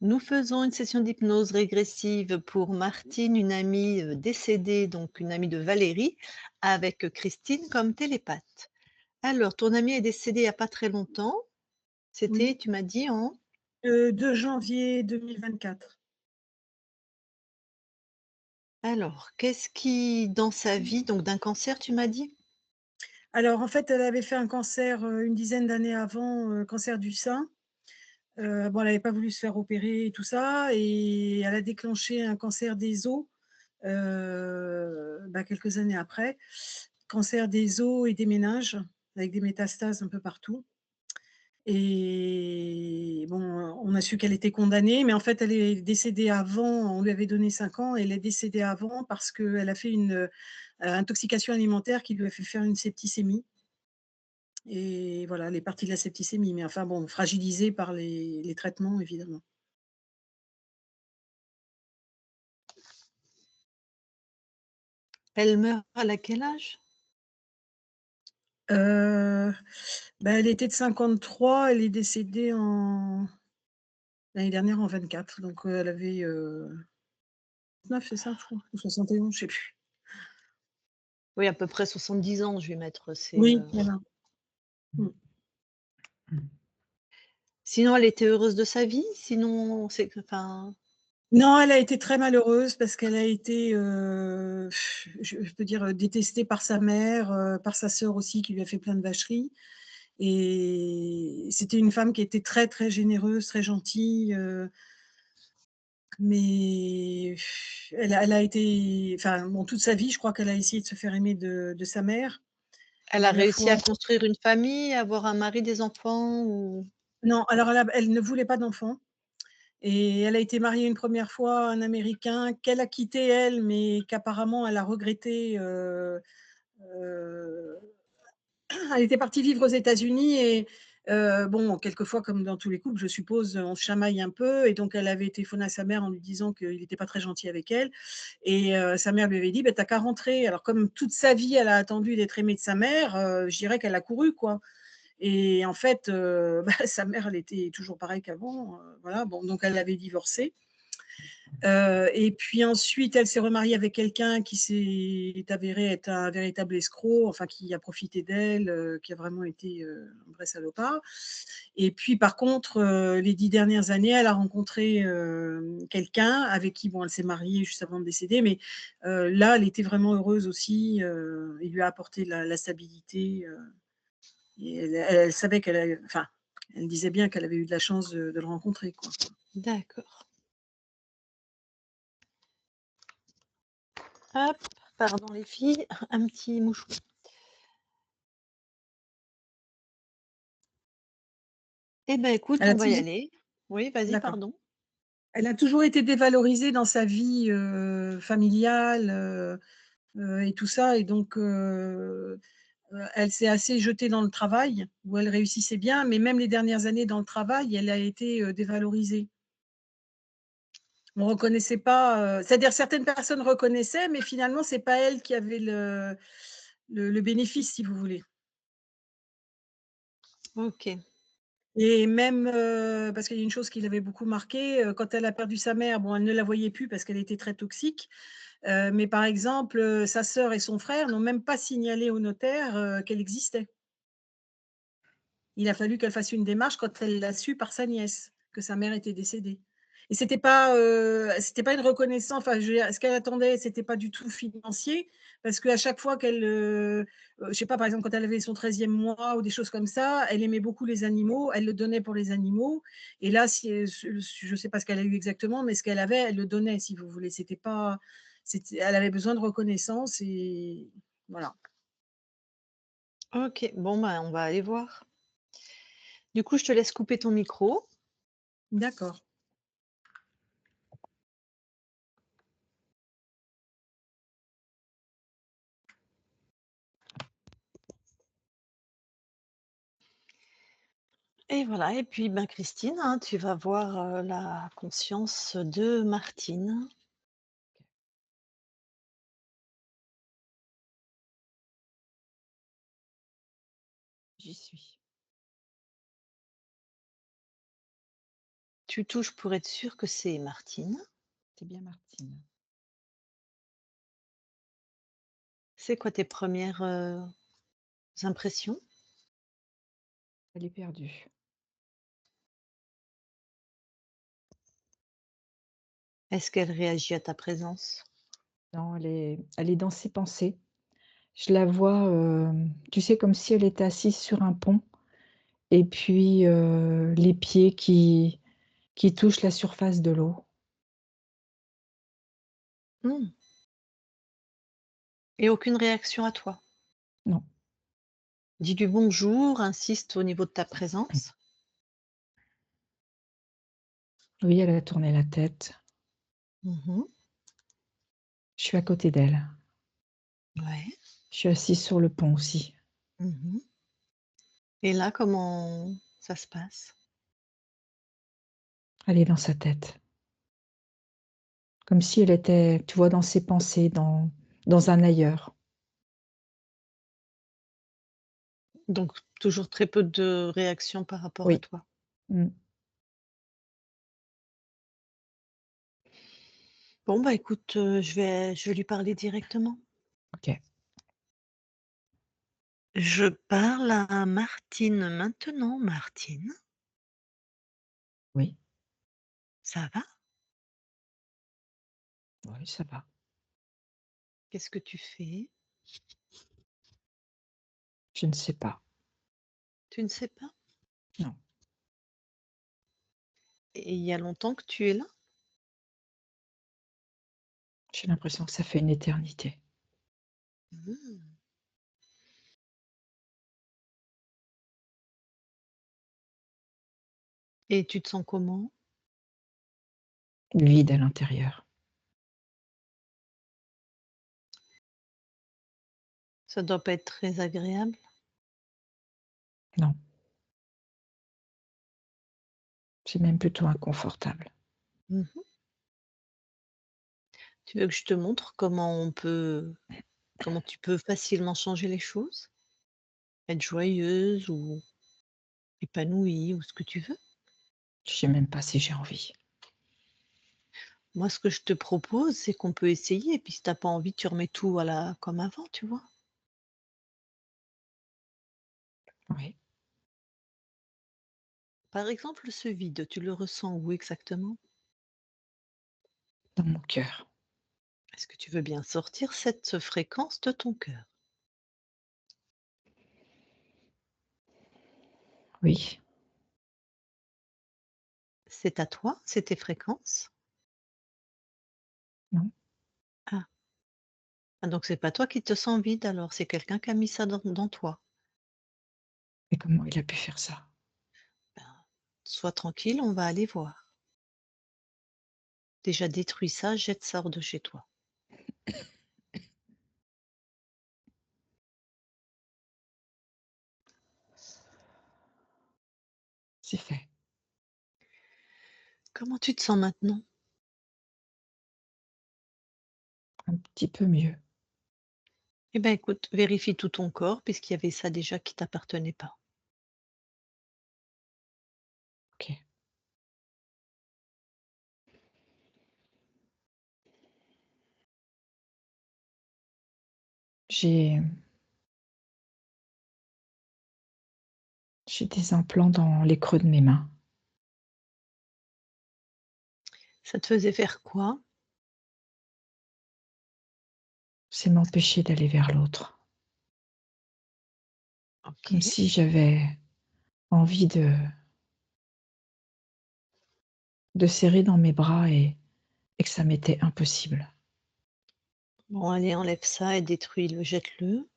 Nous faisons une session d'hypnose régressive pour Martine, une amie, décédée, donc une amie de Valérie, avec Christine comme télépathe. Alors, ton amie est décédée il y a pas très longtemps. C'était, Oui, tu m'as dit en 2 janvier 2024. alors, qu'est-ce qui dans sa vie donc d'un cancer, tu m'as dit? Alors en fait, elle avait fait un cancer, une dizaine d'années avant, cancer du sein. Bon, elle n'avait pas voulu se faire opérer et tout ça et elle a déclenché un cancer des os, quelques années après. Cancer des os et des méninges avec des métastases un peu partout et bon, on a su qu'elle était condamnée, mais en fait, elle est décédée avant. On lui avait donné 5 ans et elle est décédée avant parce qu'elle a fait une, intoxication alimentaire qui lui a fait faire une septicémie et voilà, elle est partie de la septicémie, mais enfin bon, fragilisée par les traitements évidemment. Elle meurt à quel âge? Heu, elle était de 53, elle est décédée en l'année dernière en 24, donc elle avait, 9, c'est ça je crois? Ou 71, je sais plus. Oui, à peu près 70 ans, je vais mettre, Oui, voilà. Mmh. sinon elle était heureuse de sa vie? Sinon, c'est que enfin Non, elle a été très malheureuse parce qu'elle a été, je peux dire, détestée par sa mère, par sa sœur aussi qui lui a fait plein de vacheries et c'était une femme qui était très, très généreuse, très gentille, mais elle a été enfin bon, toute sa vie, je crois qu'elle a essayé de se faire aimer de sa mère. elle a À la réussi fois à construire une famille, avoir un mari, des enfants ou non, alors elle ne voulait pas d'enfant et elle a été mariée une première fois à un Américain qu'elle a quitté elle, mais qu'apparemment elle a regretté, heu, elle était partie vivre aux États-Unis et bon, quelquefois, comme dans tous les couples, je suppose, on se chamaille un peu et donc elle avait téléphoné à sa mère en lui disant qu'il était pas très gentil avec elle et sa mère lui avait dit: «Bah, tu qu'à rentrer». Alors comme toute sa vie, elle a attendu d'être aimée de sa mère, je dirais qu'elle a couru, quoi et en fait, sa mère, elle était toujours pareille qu'avant, voilà, bon, donc elle avait divorcé. Et puis ensuite, elle s'est remariée avec quelqu'un qui s'est avéré être un véritable escroc, enfin qui a profité d'elle, qui a vraiment été, un vrai salopard. Et puis par contre, les 10 dernières années, elle a rencontré, quelqu'un avec qui, bon, elle s'est mariée juste avant de décéder, mais là, elle était vraiment heureuse aussi, il lui a apporté la stabilité, et elle savait qu'elle allait enfin, elle disait bien qu'elle avait eu de la chance de le rencontrer, quoi. d'accord. Hop, pardon les filles, un petit mouchoir. Eh ben, écoute, Elle a on va y toujours aller. Oui, vas-y, d'accord. pardon. Elle a toujours été dévalorisée dans sa vie, familiale, et tout ça et donc elle s'est assez jetée dans le travail, où elle réussissait bien, mais même les dernières années dans le travail, elle a été, dévalorisée. On reconnaissait pas, c'est-à-dire certaines personnes reconnaissaient, mais finalement c'est pas elle qui avait le bénéfice, si vous voulez. OK. Et même, parce qu'il y a une chose qui l'avait beaucoup marquée, quand elle a perdu sa mère, bon, elle ne la voyait plus parce qu'elle était très toxique. Mais par exemple, sa sœur et son frère n'ont même pas signalé au notaire, qu'elle existait. Il a fallu qu'elle fasse une démarche quand elle l'a su par sa nièce, que sa mère était décédée. Et c'était pas une reconnaissance, enfin, je veux dire, ce qu'elle attendait, c'était pas du tout financier, parce qu'à chaque fois qu'elle, je sais pas, par exemple, quand elle avait son 13e mois ou des choses comme ça, elle aimait beaucoup les animaux, elle le donnait pour les animaux et là, si, je sais pas ce qu'elle a eu exactement, mais ce qu'elle avait, elle le donnait, si vous voulez. C'était pas c'était elle avait besoin de reconnaissance et voilà. OK, bon, bah, on va aller voir. Du coup, je te laisse couper ton micro. D'accord. Et voilà et puis, ben, Christine, hein, tu vas voir, la conscience de Martine. J'y suis. Tu touches pour être sûr que c'est Martine. C'est bien Martine. C'est quoi tes premières impressions? Elle est perdue. Est-ce qu'elle réagit à ta présence? Non, elle est dans ses pensées. Je la vois, tu sais, comme si elle était assise sur un pont et puis, les pieds qui touchent la surface de l'eau. Mmh. Et aucune réaction à toi? Non. Dis-lui bonjour, insiste au niveau de ta présence. Oui, elle a tourné la tête. Mmh. Je suis à côté d'elle. Ouais. Je suis assise sur le pont aussi. Mmh. Et là, comment ça se passe? Elle est dans sa tête. Comme si elle était, tu vois, dans ses pensées, dans un ailleurs. Donc toujours très peu de réaction par rapport à Oui. toi? Mmh. Bon, bah, écoute, je vais lui parler directement. OK. Je parle à Martine maintenant. Martine, Oui. ça va? Oui, ça va. Qu'est-ce que tu fais? Je ne sais pas. Tu ne sais pas? Non. Et il y a longtemps que tu es là? J'ai l'impression que ça fait une éternité. Mmh. Et tu te sens comment? Vide à l'intérieur. Ça doit pas être très agréable? Non, c'est même plutôt inconfortable. Mmh. Tu veux que je te montre comment tu peux facilement changer les choses? Être joyeuse ou épanouie ou ce que tu veux? Je sais même pas si j'ai envie. Moi, ce que je te propose, c'est qu'on peut essayer et puis si tu as pas envie, tu remets tout à la comme avant, tu vois? Oui, Par exemple, ce vide, tu le ressens où exactement? dans mon cœur. Est-ce que tu veux bien sortir cette fréquence de ton cœur? Oui, C'est à toi? C'est tes fréquences? non, Ah. Ah donc c'est pas toi qui te sens vide alors, c'est quelqu'un qui a mis ça dans toi? mais comment il a pu faire ça? Ben, sois tranquille, on va aller voir. Déjà détruis ça, jette ça hors de chez toi. C'est fait, Comment tu te sens maintenant? un petit peu mieux. Eh ben écoute, vérifie tout ton corps puisqu'il y avait ça déjà qui t'appartenait pas. OK. J'ai j'ai des implants dans les creux de mes mains. Ça te faisait faire quoi? C'est m'empêcher d'aller vers l'autre. Comme OK. si j'avais envie de serrer dans mes bras et que ça m'était impossible. Bon allez, enlève ça et détruis-le, jette-le.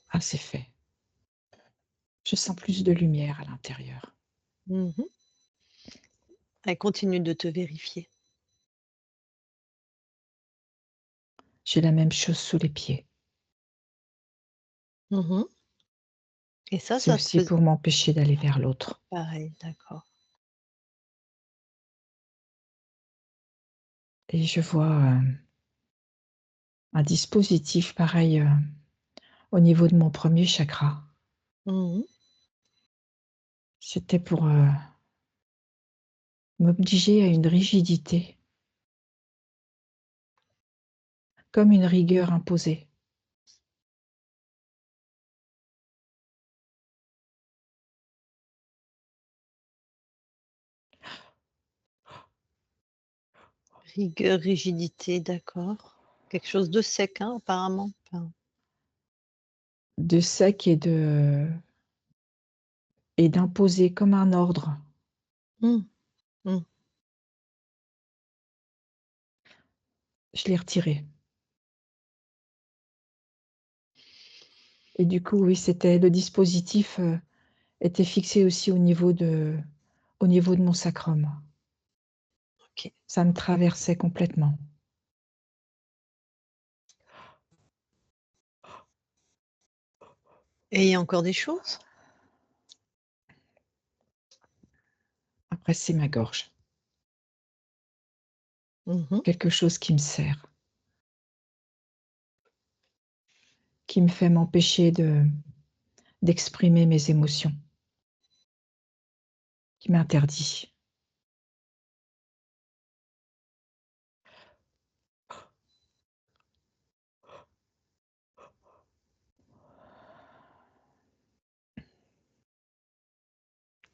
Ah, c'est fait. Je sens plus de lumière à l'intérieur. Mmh. Elle continue de te vérifier. J'ai la même chose sous les pieds. Mmh. Et ça, C'est ça te aussi faisait pour m'empêcher d'aller vers l'autre. pareil, d'accord. Et je vois, un dispositif pareil, au niveau de mon premier chakra. Mmh. C'était pour, m'obliger à une rigidité, comme une rigueur imposée. Rigueur, rigidité, d'accord. Quelque chose de sec, hein, apparemment? Enfin, De sec et d'imposer comme un ordre. mmh, mmh. Je l'ai retiré et du coup, oui, c'était le dispositif, était fixé aussi au niveau de mon sacrum. OK. Ça me traversait complètement. Et il y a encore des choses? Après, c'est ma gorge, Mmh. quelque chose qui me serre, qui me fait m'empêcher d'exprimer mes émotions, qui m'interdit.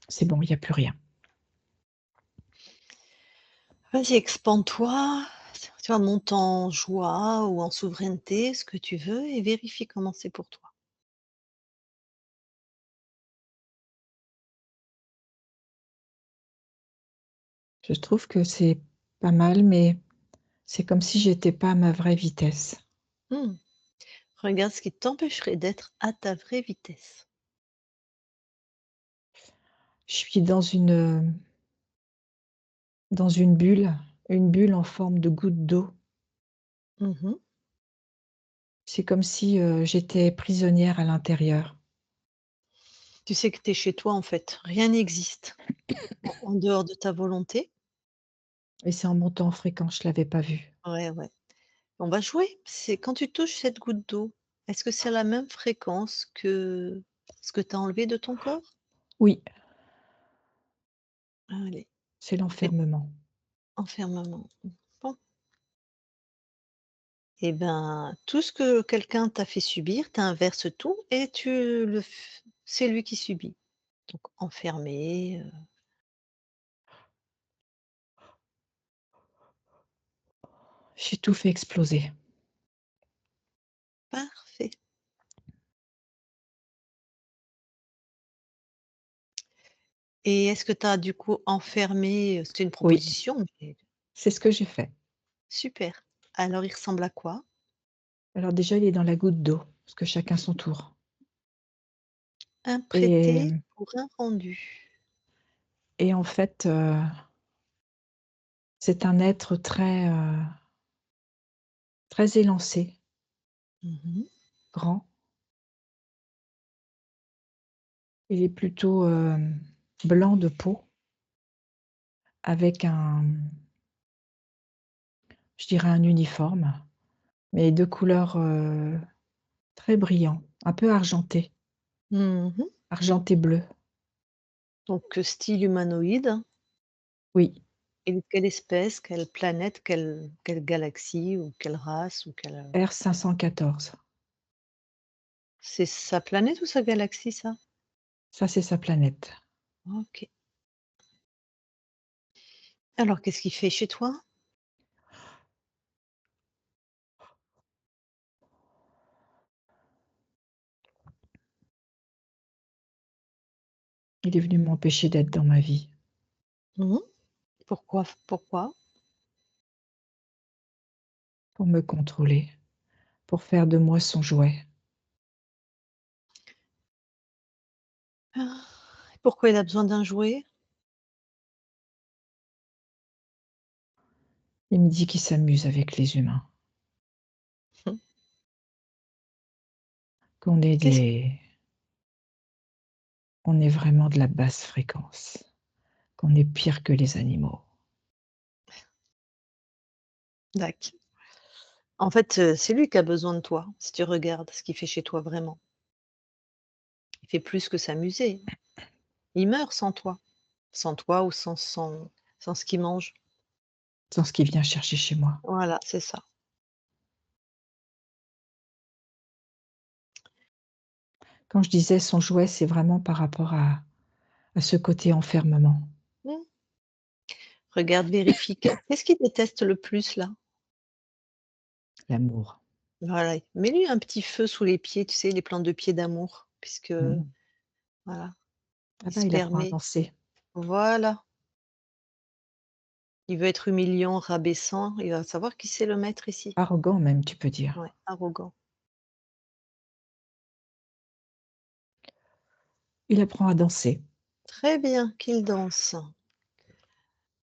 C'est bon, il y a plus rien. Vas-y, expand-toi, tu vois, monte en joie ou en souveraineté, ce que tu veux et vérifie comment c'est pour toi. Je trouve que c'est pas mal, mais c'est comme si j'étais pas à ma vraie vitesse. Mmh. Regarde ce qui t'empêcherait d'être à ta vraie vitesse. Je suis dans une bulle en forme de goutte d'eau. Mmh. C'est comme si, j'étais prisonnière à l'intérieur Tu sais que tu es chez toi, en fait, rien n'existe en dehors de ta volonté. et c'est en montant en fréquence, je l'avais pas vu. Ouais, ouais. On va jouer. C'est quand tu touches cette goutte d'eau, est-ce que c'est la même fréquence que ce que tu as enlevé de ton corps? Oui, Allez, c'est fais l'enfermement. enfermement. Bon, et ben, tout ce que quelqu'un t'a fait subir, tu inverses tout et tu le f c'est lui qui subit. Donc enfermé, J'ai tout fait exploser. parfait. Et est-ce que tu as du coup enfermé, c'était une Oui, proposition, mais c'est ce que j'ai fait. super. Alors il ressemble à quoi? Alors déjà, il est dans la goutte d'eau, parce que chacun son tour Un et prêté pour un rendu. en fait, c'est un être très élancé, Mmh. grand. Il est plutôt, blanc de peau avec je dirais un uniforme, mais de couleur, très brillant, un peu argenté, Mmh. argenté bleu. Donc style humanoïde. Oui, Et de quelle espèce, quelle planète, quelle galaxie ou quelle race ou quelle, R514. c'est sa planète ou sa galaxie ça? Ça, c'est sa planète. OK. Alors qu'est-ce qu'il fait chez toi? Il est venu m'empêcher d'être dans ma vie, Mmh. Pourquoi? pour me contrôler, pour faire de moi son jouet. Ah, pourquoi il a besoin d'un jouet? Il me dit qu'il s'amuse avec les humains, Mmh. qu'on est Qu'est-ce on est vraiment de la basse fréquence, qu'on est pire que les animaux. Dac. En fait, c'est lui qui a besoin de toi, si tu regardes ce qu'il fait chez toi vraiment. Il fait plus que s'amuser. Il meurt sans toi. Sans toi ou sans ce qu'il mange. Sans ce qu'il vient chercher chez moi. Voilà, c'est ça. Quand je disais son jouet, c'est vraiment par rapport à ce côté enfermement, Mmh. Regarde, vérifie. Qu'est-ce qu'il déteste le plus là? l'amour. Voilà, mets-lui un petit feu sous les pieds, tu sais, les plantes de pied d'amour, puisque Mmh. voilà, Ah il bah, se il apprend à permet. danser. Voilà, il veut être humiliant, rabaissant, il va savoir qui c'est le maître ici. Arrogant même, tu peux dire. Ouais, arrogant. Il apprend à danser. Très bien, qu'il danse.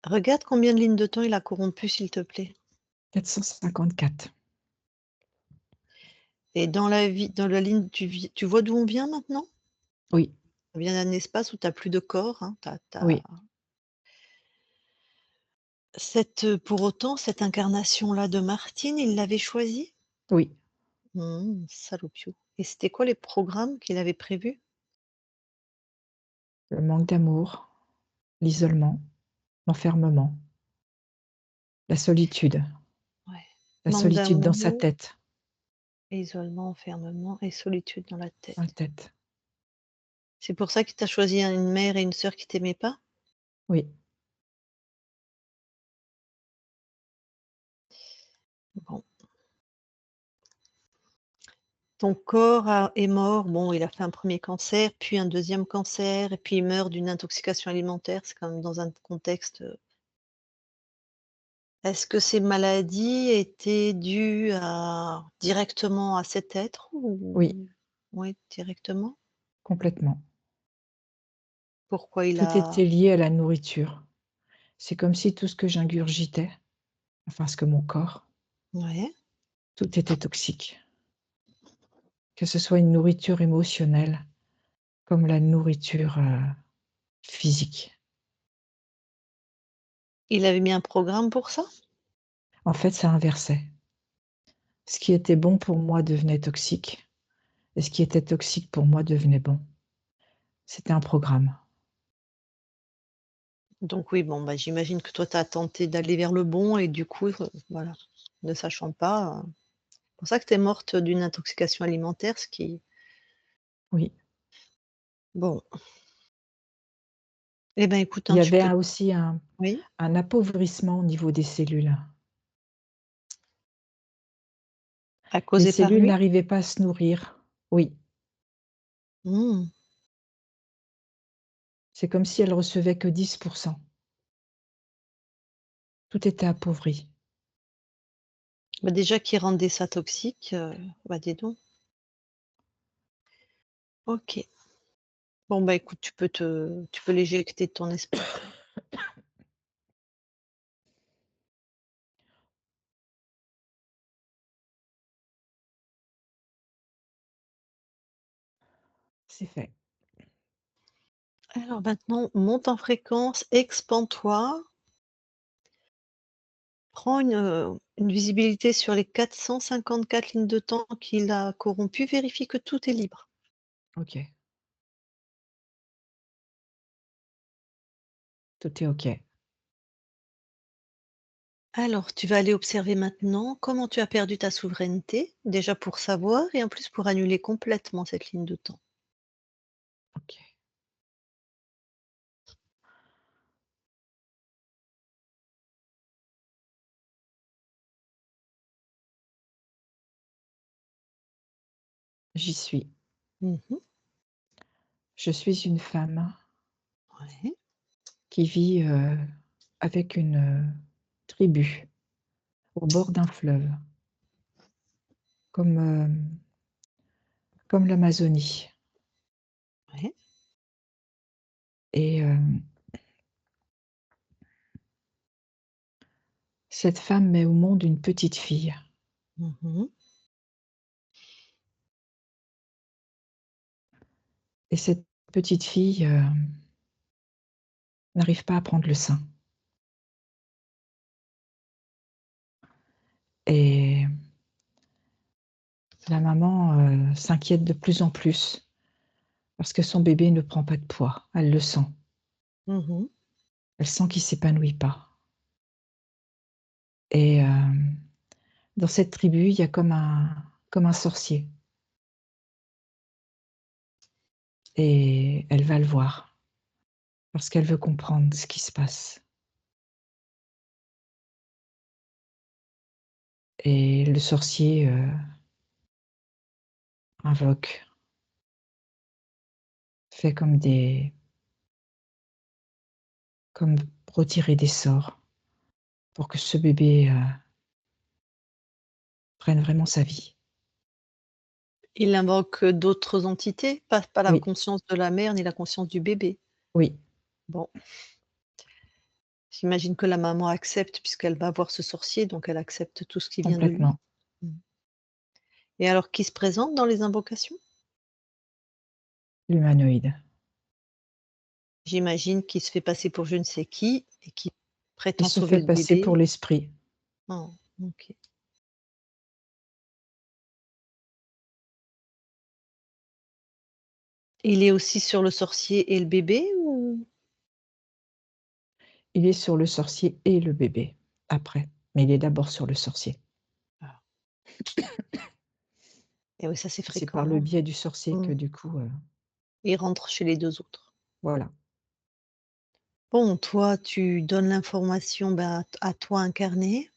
Regarde combien de lignes de temps il a corrompu, s'il te plaît. 454. Et dans la vie, dans la ligne, tu vois d'où on vient maintenant? Oui, On vient d'un espace où tu as plus de corps, hein, oui, pour autant, cette incarnation-là de Martine, il l'avait choisie? oui. Salopiou. Et c'était quoi les programmes qu'il avait prévus? Le manque d'amour, l'isolement, l'enfermement, la solitude. Ouais. La Manque solitude dans sa d'amour, tête, isolement, enfermement et solitude dans la dans la tête. tête. C'est pour ça qu'il t'a choisi une mère et une sœur qui t'aimaient pas? Oui, Bon. Ton corps est mort. Bon, il a fait un premier cancer, puis un deuxième cancer, et puis il meurt d'une intoxication alimentaire. C'est quand même dans un contexte. Est-ce que ces maladies étaient dues directement à cet être oui, ou oui, directement? complètement. Pourquoi il Tout a était lié à la nourriture. C'est comme si tout ce que j'ingurgitais, enfin ce que mon corps, ouais, tout était toxique. Que ce soit une nourriture émotionnelle comme la nourriture, physique. il avait mis un programme pour ça? En fait, ça inversait. Ce qui était bon pour moi devenait toxique et ce qui était toxique pour moi devenait bon. C'était un programme. Donc oui, bon, bah, j'imagine que toi, tu as tenté d'aller vers le bon et du coup, voilà, ne sachant pas, c'est pour ça que tu es morte d'une intoxication alimentaire, ce qui Oui. bon, eh ben, écoute, Il hein, y tu avait peux un aussi oui, un appauvrissement au niveau des cellules. Les causé par cellules lui? n'arrivaient pas à se nourrir. Oui, Mmh. c'est comme si elles recevaient que 10. Tout était appauvri. Bah, déjà qui rendait ça toxique, bah, dis donc. OK. Bon, bah, écoute, tu peux l'éjecter de ton esprit. C'est fait. Alors maintenant, monte en fréquence, expand-toi, prends une visibilité sur les 454 lignes de temps qu'il a corrompues, vérifie que tout est libre. OK, tout est OK. Alors, tu vas aller observer maintenant comment tu as perdu ta souveraineté, déjà pour savoir et en plus pour annuler complètement cette ligne de temps. OK. J'y suis. Mmh. Je suis une femme Ouais, qui vit, avec une, tribu au bord d'un fleuve, comme, comme l'Amazonie ouais. et cette femme met au monde une petite fille Mmh. et cette petite fille, n'arrive pas à prendre le sein et La maman, s'inquiète de plus en plus parce que son bébé ne prend pas de poids. Elle le sent. Mmh. Elle sent qu'il s'épanouit pas et dans cette tribu, il y a comme un sorcier et elle va le voir parce qu'elle veut comprendre ce qui se passe et le sorcier, invoque, fait comme retirer des sorts pour que ce bébé, prenne vraiment sa vie. Il invoque, d'autres entités? Pas la Oui, conscience de la mère ni la conscience du bébé? oui, Bon, j'imagine que la maman accepte puisqu'elle va voir ce sorcier, donc elle accepte tout ce qui vient de lui. complètement. Mmh. Et alors qui se présente dans les invocations? L'humanoïde. J'imagine qu'il se fait passer pour je ne sais qui et qui Il prétend se sauver fait le passer pour bébé. l'esprit. Oh, OK. Il est aussi sur le sorcier et le bébé ou? Il est sur le sorcier et le bébé, après, mais il est d'abord sur le sorcier. Ah. Et oui, ça c'est C'est par le fréquent, hein. biais du sorcier que Mmh. du coup, Il rentre chez les 2 autres. voilà, Bon, toi, tu donnes l'information, ben, à toi incarné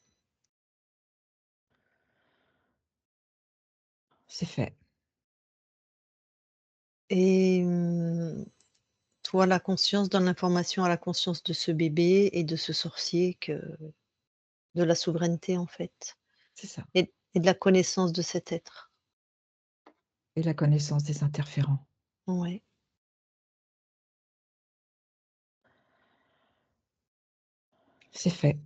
c'est fait. et toi, la conscience donne l'information à la conscience de ce bébé et de ce sorcier que de la souveraineté, en fait C'est ça et de la connaissance de cet être. et la connaissance des interférents. Ouais. C'est fait.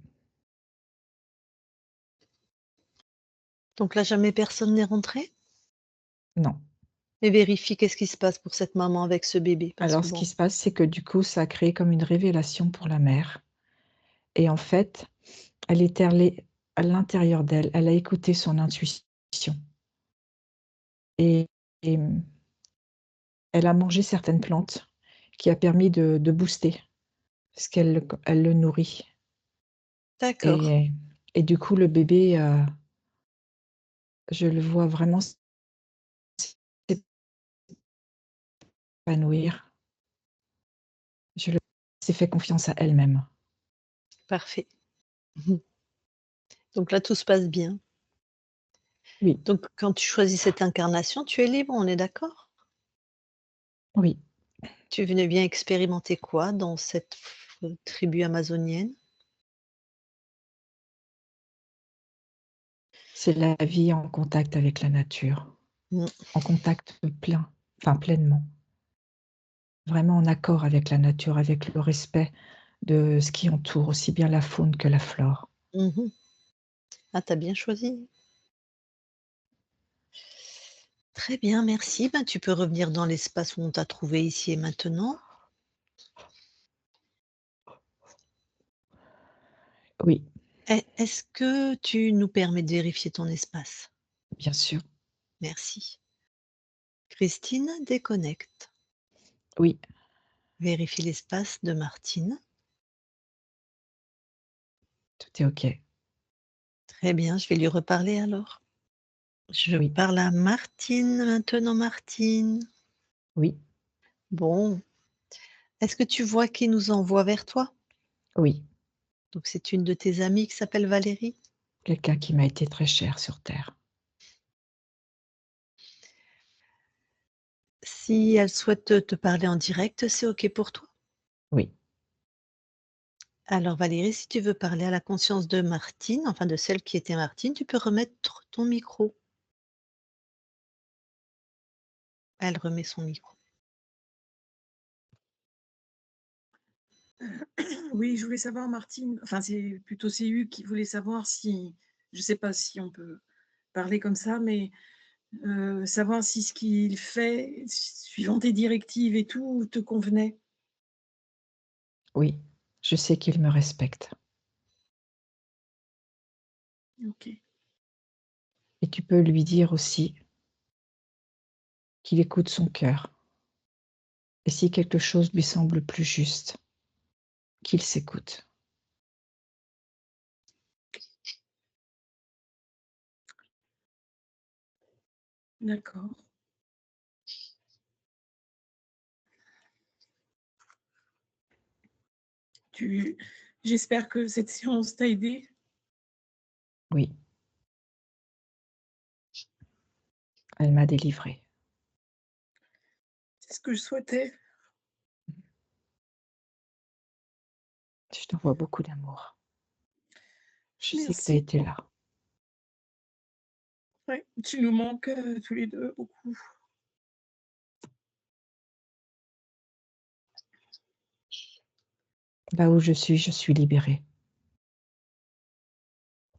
Donc là, jamais personne n'est rentré? Non. Et vérifie qu'est-ce qui se passe pour cette maman avec ce bébé? Parce Alors que ce qui bon se passe, c'est que du coup, ça a créé comme une révélation pour la mère et en fait, elle était allée à l'intérieur d'elle, elle a écouté son intuition et et elle a mangé certaines plantes qui a permis de booster parce elle le nourrit d'accord, et et du coup, le bébé, je le vois vraiment s'épanouir. Je le s'est fait confiance à elle-même. parfait. Donc là, tout se passe bien. Oui, Donc quand tu choisis cette incarnation, tu es libre, on est d'accord? oui, Tu venais bien expérimenter quoi dans cette tribu amazonienne? c'est la vie en contact avec la nature, Mmh. en contact pleinement, vraiment en accord avec la nature, avec le respect de ce qui entoure aussi bien la faune que la flore. Mmh. Ah, tu as bien choisi. Très bien, merci. Ben, tu peux revenir dans l'espace où on t'a trouvé ici et maintenant. Oui, Est-ce que tu nous permets de vérifier ton espace? bien sûr, Merci. Christine, déconnecte. oui, Vérifie l'espace de Martine. tout est OK. Très bien, je vais lui reparler alors. Je Oui, parle à Martine maintenant, Martine. oui, Bon, est-ce que tu vois qui nous envoie vers toi? oui, Donc c'est une de tes amies qui s'appelle Valérie? quelqu'un qui m'a été très cher sur terre. Si elle souhaite te parler en direct, c'est OK pour toi? Oui, Alors Valérie, si tu veux parler à la conscience de Martine, enfin de celle qui était Martine, tu peux remettre ton micro. Elle remet son micro. Oui, je voulais savoir Martine, enfin c'est plutôt c'est Hugues qui voulait savoir si je sais pas si on peut parler comme ça, mais savoir si ce qu'il fait, suivant tes directives et tout, te convenait? oui, je sais qu'il me respecte OK. et tu peux lui dire aussi qu'il écoute son cœur. Et si quelque chose lui semble plus juste, qu'il s'écoute. D'accord. Tu J'espère que cette séance t'a aidé. Oui, elle m'a délivrée. C'est ce que je souhaitais. Je t'envoie beaucoup d'amour. Je sais que tu as Merci. été là. Ouais, tu nous manques, tous les 2 beaucoup. Là où je suis libérée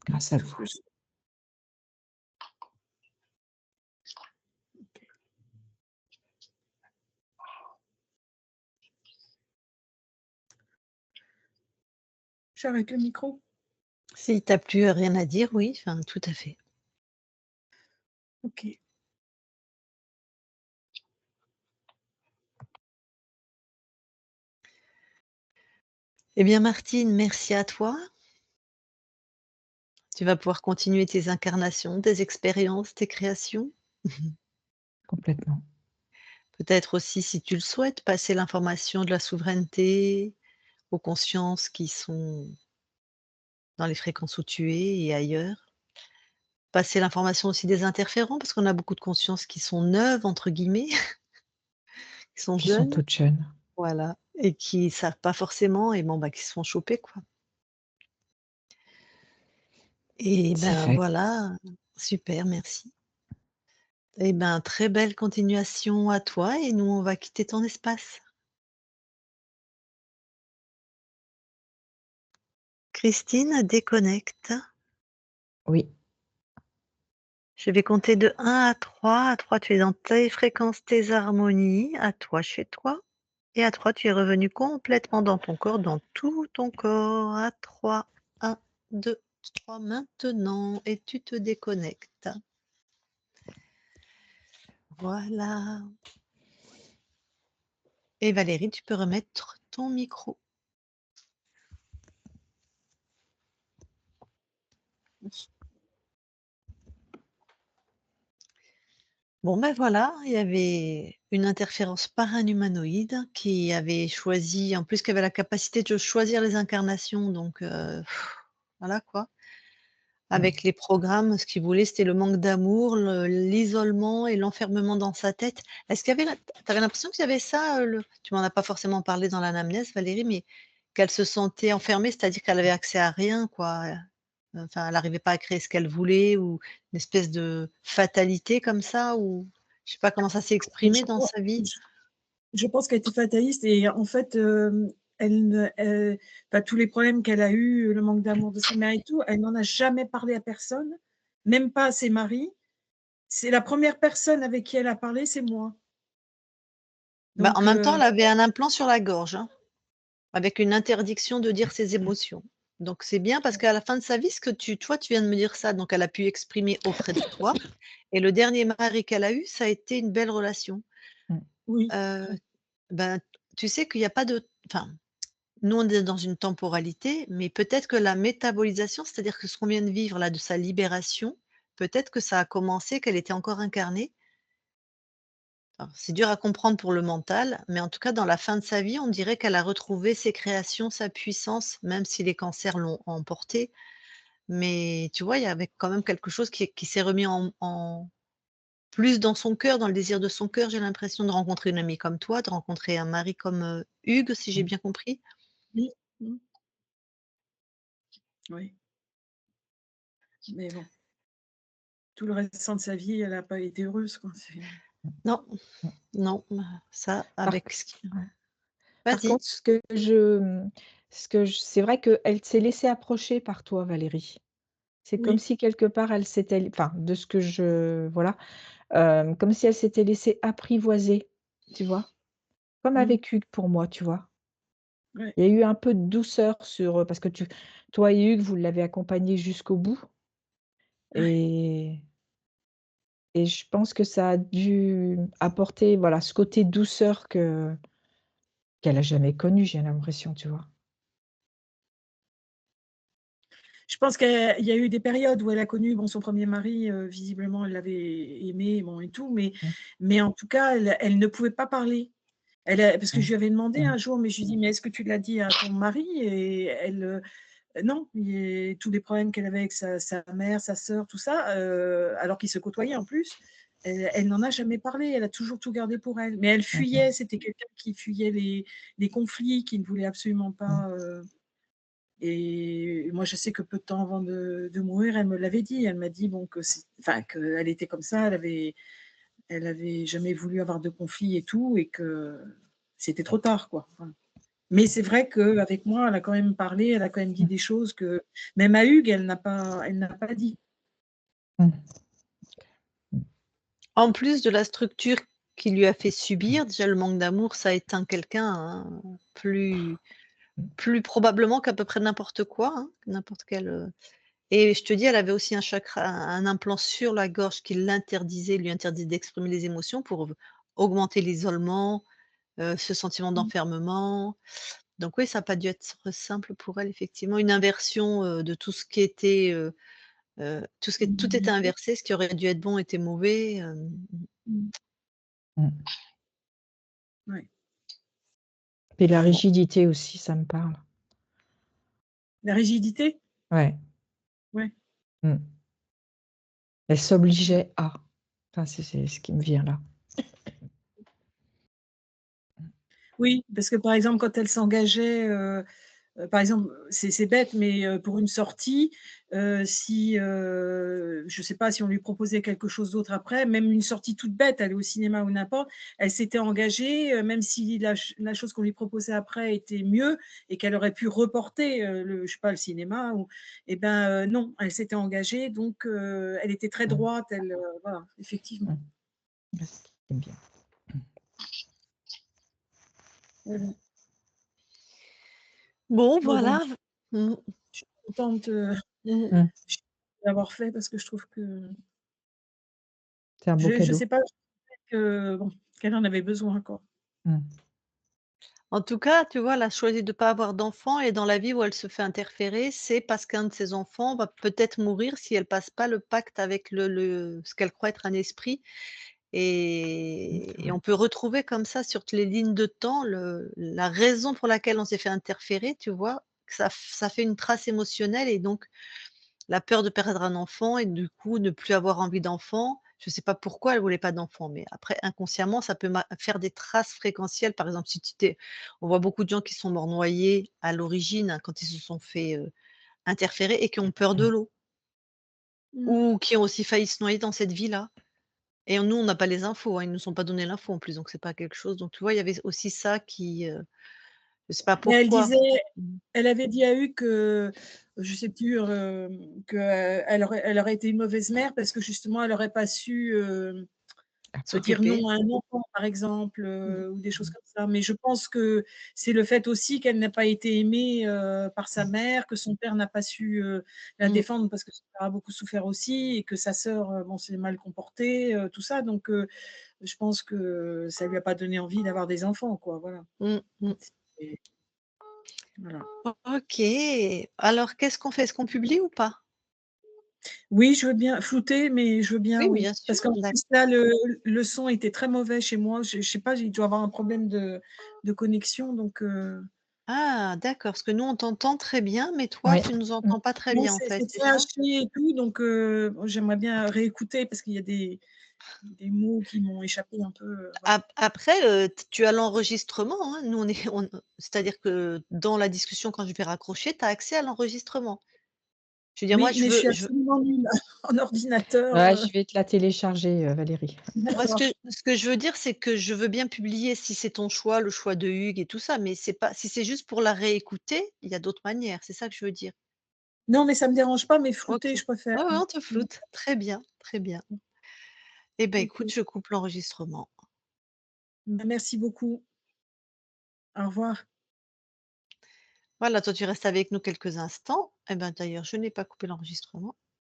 grâce à Tout ce vous. que je OK. J'arrête le micro? Si tu as plus rien à dire, oui, enfin, tout à fait. OK. Eh bien, Martine, merci à toi. Tu vas pouvoir continuer tes incarnations, tes expériences, tes créations. Complètement. Peut-être aussi, si tu le souhaites, passer l'information de la souveraineté aux consciences qui sont dans les fréquences où tu es et ailleurs. Passer l'information aussi des interférents, parce qu'on a beaucoup de consciences qui sont «neuves» entre guillemets, qui sont Qui sont jeunes, toutes jeunes. voilà, et qui savent pas forcément et bon, bah, qui se font choper, quoi. Et C'est ben, fait. voilà, super, merci. Et ben, très belle continuation à toi et nous, on va quitter ton espace. Christine, déconnecte. Oui, Je vais compter de 1 à 3. À 3, tu es dans tes fréquences, tes harmonies. À toi, chez toi. Et à 3, tu es revenu complètement dans ton corps, dans tout ton corps. À 3, 1, 2, 3, maintenant. Et tu te déconnectes. Voilà. Et Valérie, tu peux remettre ton micro. Bon, ben voilà, il y avait une interférence par un humanoïde qui avait choisi, en plus qui avait la capacité de choisir les incarnations, donc voilà quoi. mmh, Avec les programmes, ce qu'il voulait, c'était le manque d'amour, l'isolement et l'enfermement dans sa tête. Est-ce qu'il y avait la tu avais l'impression qu'il y avait ça, tu m'en as pas forcément parlé dans l'anamnèse Valérie, mais qu'elle se sentait enfermée, c'est-à-dire qu'elle avait accès à rien quoi, enfin elle n'arrivait pas à créer ce qu'elle voulait ou une espèce de fatalité comme ça ou je sais pas comment ça s'est exprimé Je dans pen sa vie? je pense qu'elle était fataliste et en fait, elle ne enfin, tous les problèmes qu'elle a eus, le manque d'amour de sa mère et tout, elle n'en a jamais parlé à personne, même pas à ses maris. C'est la première personne avec qui elle a parlé, c'est moi. Bah, en Donc même temps, elle avait un implant sur la gorge, hein. Avec une interdiction de dire ses émotions. Donc c'est bien parce qu'à la fin de sa vie, ce que toi, tu viens de me dire ça, donc elle a pu exprimer auprès de toi et le dernier mari qu'elle a eu, ça a été une belle relation. mmh, oui, Heu, ben, tu sais qu'il y a pas de enfin, nous, on est dans une temporalité, mais peut-être que la métabolisation, c'est-à-dire que ce qu'on vient de vivre là, de sa libération, peut-être que ça a commencé, qu'elle était encore incarnée. Alors, c'est dur à comprendre pour le mental, mais en tout cas, dans la fin de sa vie, on dirait qu'elle a retrouvé ses créations, sa puissance, même si les cancers l'ont emporté. Mais tu vois, il y avait quand même quelque chose qui s'est remis en plus dans son cœur, dans le désir de son cœur. J'ai l'impression de rencontrer une amie comme toi, de rencontrer un mari comme Hugues, si j'ai mmh. bien compris. oui, mmh, oui, mais bon, tout le restant de sa vie, elle a pas été heureuse, quoi, c'est Non, Mmh. non, ça, Par avec ce qui. ouais. Par Vas-y. contre, ce que je c'est vrai qu'elle s'est laissée approcher par toi, Valérie. C'est comme oui, si quelque part elle s'était enfin, de ce que je voilà, comme si elle s'était laissée apprivoiser, tu vois? Comme mmh, avec Hugues pour moi, tu vois? ouais, Il y a eu un peu de douceur sur, parce que toi et Hugues, vous l'avez accompagné jusqu'au bout ouais, et et je pense que ça a dû apporter, voilà, ce côté douceur qu'elle a jamais connu, j'ai l'impression, tu vois? Je pense qu'il y a eu des périodes où elle a connu, bon, son premier mari, visiblement, elle l'avait aimé, bon et tout, Mmh, mais en tout cas, elle ne pouvait pas parler. Parce que je mmh, lui avais demandé un jour, mais je lui ai dit: «Mais est-ce que tu l'as dit à ton mari?» Et elle, non, tous les problèmes qu'elle avait avec sa mère, sa sœur, tout ça, alors qu'ils se côtoyaient en plus, elle n'en a jamais parlé. Elle a toujours tout gardé pour elle. Mais elle mmh fuyait, mh, c'était quelqu'un qui fuyait les conflits, qui ne voulait absolument mmh, pas, et moi, je sais que peu de temps avant de mourir, elle me l'avait dit. Elle m'a dit, bon, enfin, qu'elle était comme ça, elle avait jamais voulu avoir de conflit et tout, et que c'était trop tard, quoi. Voilà. Mais c'est vrai qu'avec moi, elle a quand même parlé, elle a quand même dit mmh, des choses que même à Hugues, elle n'a pas dit. mmh, mmh, En plus de la structure qu'il lui a fait subir, déjà le manque d'amour, ça éteint quelqu'un, hein, plus mmh, plus probablement qu'à peu près n'importe quoi, hein, n'importe quel, et je te dis, elle avait aussi un chakra un implant sur la gorge qui lui interdisait d'exprimer les émotions pour augmenter l'isolement, ce sentiment Mmh. d'enfermement. Donc oui, ça a pas dû être simple pour elle effectivement, une inversion, de tout ce qui était, tout était inversé, ce qui aurait dû être bon était mauvais, Mmh. mmh. Ouais. Et la bon. rigidité aussi, ça me parle. La rigidité? Ouais, Ouais. mmh. Elle s'obligeait à. Enfin, c'est ce qui me vient là. Oui, parce que, par exemple, quand elle s'engageait, par exemple, c'est bête, mais pour une sortie, si, je ne sais pas, si on lui proposait quelque chose d'autre après, même une sortie toute bête, aller au cinéma ou n'importe, elle s'était engagée, même si la chose qu'on lui proposait après était mieux et qu'elle aurait pu reporter, je sais pas, le cinéma, ou et ben, non, elle s'était engagée, donc elle était très Mmh, droite, voilà, effectivement. mmh. Ouais, ce qui est bien. Oui, oui. Bon Mais bon, voilà, mmh, je suis contente, Mmh. d'avoir fait, parce que je trouve que C'est un beau je cadeau. sais pas, je trouvais que bon, qu'elle en avait besoin, quoi. Mmh. en tout cas, tu vois, elle a choisi de pas avoir d'enfant et dans la vie où elle se fait interférer, c'est parce qu'un de ses enfants va peut-être mourir si elle passe pas le pacte avec le ce qu'elle croit être un esprit. Mmh, c'est Et vrai. on peut retrouver comme ça sur les lignes de temps la raison pour laquelle on s'est fait interférer, tu vois? Que ça fait une trace émotionnelle et donc la peur de perdre un enfant et du coup ne plus avoir envie d'enfant. Je ne sais pas pourquoi elle voulait pas d'enfant, mais après inconsciemment ça peut faire des traces fréquentielles. Par exemple, si tu t'es on voit beaucoup de gens qui sont morts noyés à l'origine, hein, quand ils se sont fait, interférer et qui ont peur de Mmh. l'eau Mmh. ou qui ont aussi failli se noyer dans cette vie-là. Et nous, on n'a pas les infos, hein, ils nous ont pas donné l'info en plus, donc c'est pas quelque chose donc tu vois, il y avait aussi ça qui, je sais pas Mais pourquoi. Mmh. elle avait dit à Hugues que, je sais plus, elle aurait été une mauvaise mère parce que justement elle aurait pas su, dire S'occuper. non à un enfant, par exemple, Mmh. ou des choses comme ça. Mais je pense que c'est le fait aussi qu'elle n'a pas été aimée, par sa mère, que son père n'a pas su, la Mmh. défendre parce que son père a beaucoup souffert aussi, et que sa sœur, bon, s'est mal comportée, tout ça. Donc je pense que ça lui a pas donné envie d'avoir des enfants, quoi, voilà. Mmh. Mmh. Et voilà. OK. Alors qu'est-ce qu'on fait? Est-ce qu'on publie ou pas? Oui, je veux bien flouter, mais je veux bien, Oui, oui. bien sûr, Parce qu'en d'accord. plus, là, le son était très mauvais chez moi. Je sais pas, il doit avoir un problème de connexion, donc Ah d'accord, parce que nous on t'entend très bien, mais toi Oui. tu nous Mmh. entends pas très non, bien en fait, c'est c'est très ça? haché et tout, donc bon, j'aimerais bien réécouter parce qu'il y a des mots qui m'ont échappé un peu, voilà. Après, tu as l'enregistrement, hein. Nous c'est-à-dire que dans la discussion quand je vais raccrocher, tu as accès à l'enregistrement. Je veux dire moi Oui, mais je suis absolument nulle en ordinateur, Ouais, je vais te la télécharger, Valérie. moi, d'accord. ce que je veux dire, c'est que je veux bien publier si c'est ton choix, le choix de Hugues et tout ça, mais c'est pas si c'est juste pour la réécouter, il y a d'autres manières, c'est ça que je veux dire. Non, mais ça me dérange pas, mais OK. flouter, je préfère. Ouais, ouais, Mmh. on te Mmh. floute. Très bien, très bien. Eh ben, écoute, OK. je coupe l'enregistrement. Bah, merci beaucoup. Au revoir. Voilà, toi, tu restes avec nous quelques instants. Eh ben, d'ailleurs, je n'ai pas coupé l'enregistrement.